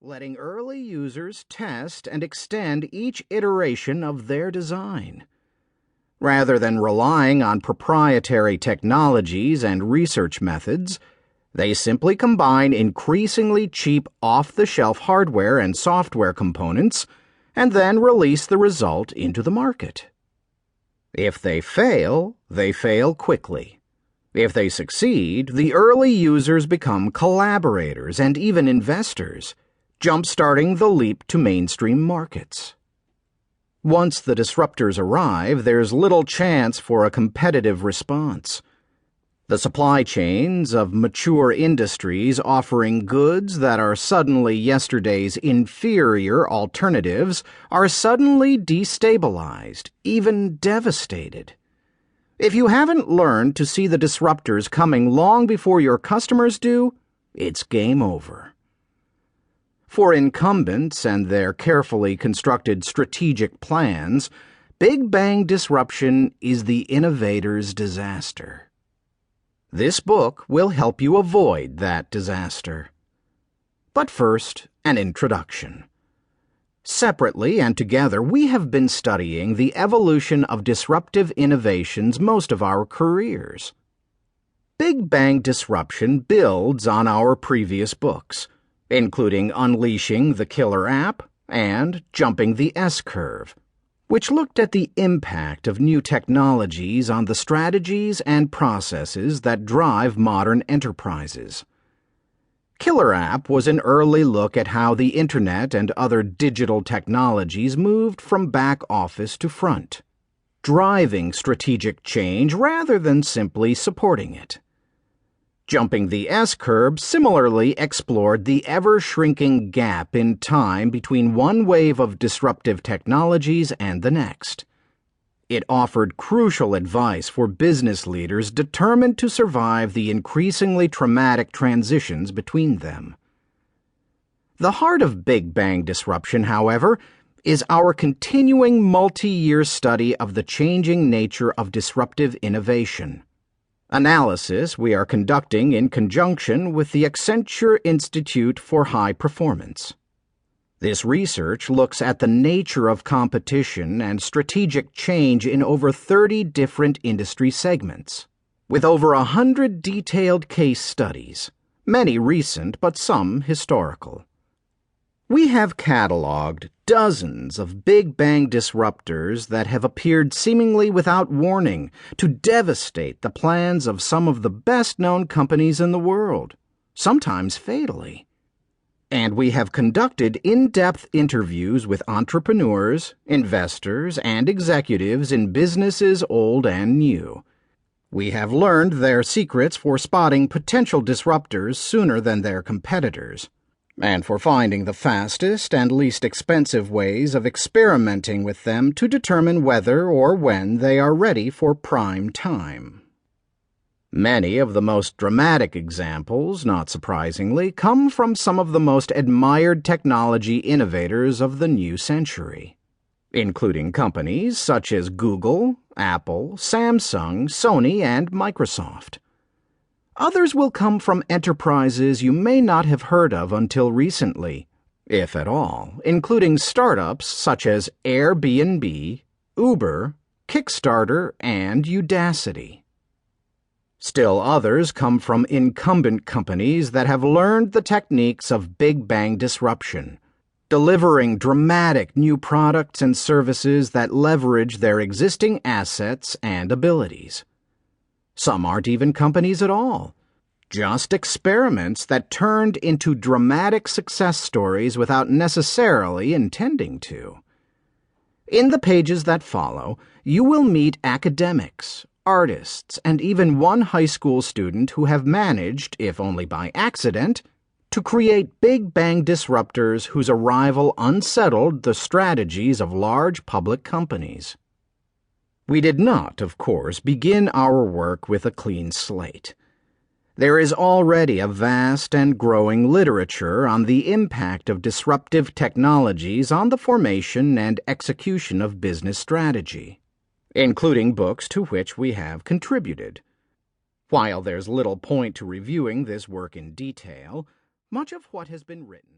letting early users test and extend each iteration of their design. Rather than relying on proprietary technologies and research methods, they simply combine increasingly cheap off-the-shelf hardware and software components and then release the result into the market. If they fail quickly. If they succeed, the early users become collaborators and even investors, jump-starting the leap to mainstream markets. Once the disruptors arrive, there's little chance for a competitive response. The supply chains of mature industries offering goods that are suddenly yesterday's inferior alternatives are suddenly destabilized, even devastated. If you haven't learned to see the disruptors coming long before your customers do, it's game over. For incumbents and their carefully constructed strategic plans, Big Bang disruption is the innovator's disaster. This book will help you avoid that disaster. But first, an introduction. Separately and together, we have been studying the evolution of disruptive innovations most of our careers. Big Bang disruption builds on our previous books, including Unleashing the Killer App and Jumping the S-Curve, which looked at the impact of new technologies on the strategies and processes that drive modern enterprises. Killer App was an early look at how the Internet and other digital technologies moved from back office to front, driving strategic change rather than simply supporting it. Jumping the S-Curve similarly explored the ever-shrinking gap in time between one wave of disruptive technologies and the next. It offered crucial advice for business leaders determined to survive the increasingly traumatic transitions between them. The heart of Big Bang disruption, however, is our continuing multi-year study of the changing nature of disruptive innovation. Analysis we are conducting in conjunction with the Accenture Institute for High Performance. This research looks at the nature of competition and strategic change in over 30 different industry segments, with over 100 detailed case studies, many recent but some historical. We have cataloged dozens of Big Bang disruptors that have appeared seemingly without warning to devastate the plans of some of the best-known companies in the world, sometimes fatally. And we have conducted in-depth interviews with entrepreneurs, investors, and executives in businesses old and new. We have learned their secrets for spotting potential disruptors sooner than their competitors, and for finding the fastest and least expensive ways of experimenting with them to determine whether or when they are ready for prime time. Many of the most dramatic examples, not surprisingly, come from some of the most admired technology innovators of the new century, including companies such as Google, Apple, Samsung, Sony, and Microsoft. Others will come from enterprises you may not have heard of until recently, if at all, including startups such as Airbnb, Uber, Kickstarter, and Udacity. Still others come from incumbent companies that have learned the techniques of Big Bang disruption, delivering dramatic new products and services that leverage their existing assets and abilities. Some aren't even companies at all, just experiments that turned into dramatic success stories without necessarily intending to. In the pages that follow, you will meet academics, artists, and even one high school student who have managed, if only by accident, to create Big Bang disruptors whose arrival unsettled the strategies of large public companies. We did not, of course, begin our work with a clean slate. There is already a vast and growing literature on the impact of disruptive technologies on the formation and execution of business strategy, including books to which we have contributed. While there's little point to reviewing this work in detail, much of what has been written